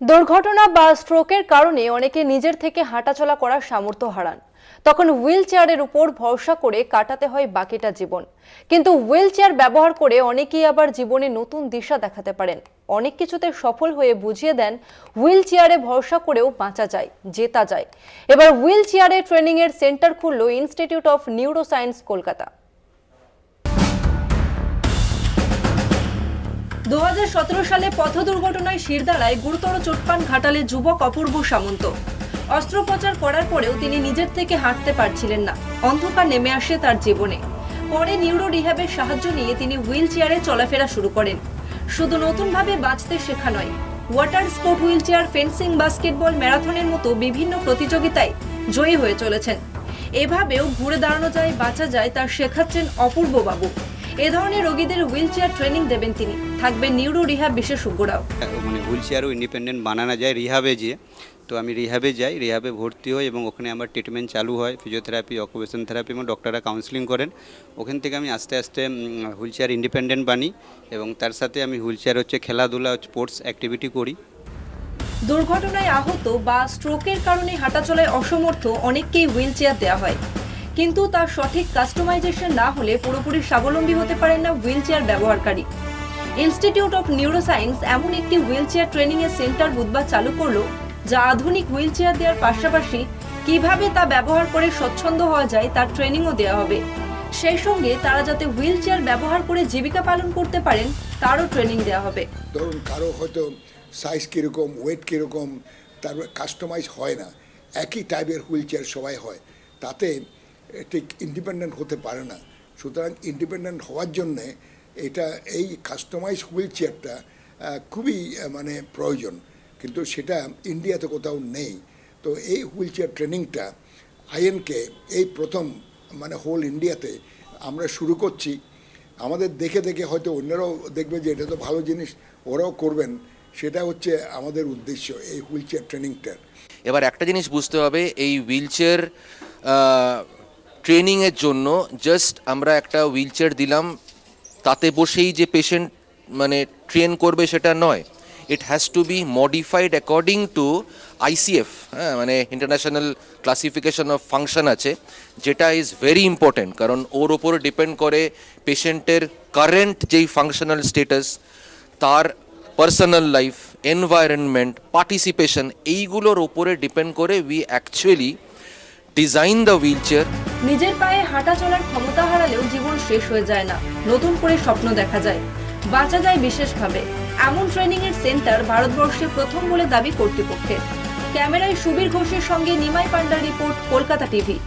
দুর্ঘটনা বা স্ট্রোকের কারণে অনেকে নিজের থেকে হাঁটাচলা করার সামর্থ্য হারান। তখন হুইল চেয়ারের উপর ভরসা করে কাটাতে হয় বাকিটা জীবন। কিন্তু হুইল চেয়ার ব্যবহার করে অনেকেই আবার জীবনে নতুন দিশা দেখাতে পারেন। অনেক কিছুতে সফল হয়ে বুঝিয়ে দেন হুইল চেয়ারে ভরসা করেও বাঁচা যায়, জেতা যায়। এবার হুইল চেয়ারে ট্রেনিং এর সেন্টার খুলল ইনস্টিটিউট অফ নিউরোসায়েন্স কলকাতা। 2017 সালে পথ দুর্ঘটনায় শিরদাঁড়ায় গুরুতর চোট পান ঘাটালের যুবক অপূর্ব সামন্ত। অস্ত্রোপচার করার পরেও তিনি নিজের থেকে হাঁটতে পারছিলেন না। অন্ধকার নেমে আসে তার জীবনে। পরে নিউরো রিহ্যাবের সাহায্য নিয়ে তিনি হুইল চেয়ারে চলাফেরা শুরু করেন। শুধু নতুনভাবে বাঁচতে শেখা নয়, water sport, wheelchair, fencing, basketball, ম্যারাথনের মতো বিভিন্ন প্রতিযোগিতায় জয়ী হয়ে চলেছেন। এভাবেও ঘুরে দাঁড়ানো যায়, বাঁচা যায়, তা শেখাচ্ছেন অপূর্ব বাবু। এ ধরনের রোগীদের হুইল চেয়ার ট্রেনিং দেবেন তিনি। থাকবেন নিউরো রিহ্যাব বিশেষজ্ঞরাও। মানে হুইল চেয়ারও ইন্ডিপেন্ডেন্ট বানানো যায় রিহ্যাবে যেয়ে। তো আমি রিহ্যাবে যাই, রিহ্যাবে ভর্তি হই এবং ওখানে আমার ট্রিটমেন্ট চালু হয়, ফিজিওথেরাপি, অকুপেশন থেরাপি এবং ডক্টররা কাউন্সিলিং করেন। ওখান থেকে আমি আস্তে আস্তে হুইল চেয়ার ইন্ডিপেন্ডেন্ট বানি এবং তার সাথে আমি হুইল চেয়ার খেলাধুলা, স্পোর্টস অ্যাক্টিভিটি করি। দুর্ঘটনায় আহত বা স্ট্রোকের কারণে হাঁটাচলায় অসমর্থ অনেককেই হুইল চেয়ার দেওয়া হয়, কিন্তু তার সঠিক কাস্টমাইজেশন না হলে পুরোপুরি স্বাবলম্বী হতে পারেন না হুইল চেয়ার ব্যবহারকারী। ইনস্টিটিউট অফ নিউরোসায়েন্স এমন একটি হুইল চেয়ার ট্রেনিং এর সেন্টার বুধবার চালু করলো, যা আধুনিক হুইল চেয়ার দেওয়ার পাশাপাশি কিভাবে তা ব্যবহার করে স্বচ্ছন্দ হওয়া যায় তার ট্রেনিংও দেওয়া হবে। সেই সঙ্গে তারা যাতে হুইল চেয়ার ব্যবহার করে জীবিকা পালন করতে পারেন তারও ট্রেনিং দেওয়া হবে। ধরুন কারো হয়তো সাইজ কীরকম, ওয়েট কীরকম, তারপরে কাস্টমাইজ হয় না, একই টাইপের হুইল চেয়ার সবাই হয়, তাতে ঠিক ইন্ডিপেন্ডেন্ট হতে পারে না। সুতরাং ইন্ডিপেন্ডেন্ট হওয়ার জন্যে এই কাস্টমাইজ হুইল চেয়ারটা খুবই মানে প্রয়োজন, কিন্তু সেটা ইন্ডিয়াতে কোথাও নেই। তো এই হুইল চেয়ার ট্রেনিংটা আইএনকে এই প্রথম মানে হোল ইন্ডিয়াতে আমরা শুরু করছি। আমাদের দেখে দেখে হয়তো অন্যরাও দেখবে যে এটা তো ভালো জিনিস, ওরাও করবেন। সেটা হচ্ছে আমাদের উদ্দেশ্য এই হুইল চেয়ার ট্রেনিংটার। এবার একটা জিনিস বুঝতে হবে, এই হুইল চেয়ার ট্রেনিংয়ের জন্য জাস্ট আমরা একটা হুইল চেয়ার দিলাম, তাতে বসেই যে পেশেন্ট মানে ট্রেন করবে সেটা নয়। It has to B modified according to ICF, হ্যাঁ, মানে ইন্টারন্যাশনাল ক্লাসিফিকেশন অফ ফাংশন আছে, যেটা ইজ ভেরি ইম্পর্টেন্ট। কারণ ওর ওপরে ডিপেন্ড করে পেশেন্টের কারেন্ট যেই ফাংশনাল স্টেটাস, তার পার্সোনাল লাইফ, এনভায়রনমেন্ট, পার্টিসিপেশন, এইগুলোর ওপরে ডিপেন্ড করে we actually design the wheel chair. নিজের পায়ে হাঁটা চলার ক্ষমতা হারালেও জীবন শেষ হয়ে যায় না, নতুন করে স্বপ্ন দেখা যায়, বাঁচা যায় বিশেষভাবে। এমন ট্রেনিং এর সেন্টার ভারতবর্ষে প্রথম বলে দাবি কর্তৃপক্ষের। ক্যামেরায় সুবীর ঘোষের সঙ্গে নিমাই পান্ডার রিপোর্ট, কলকাতা টিভি।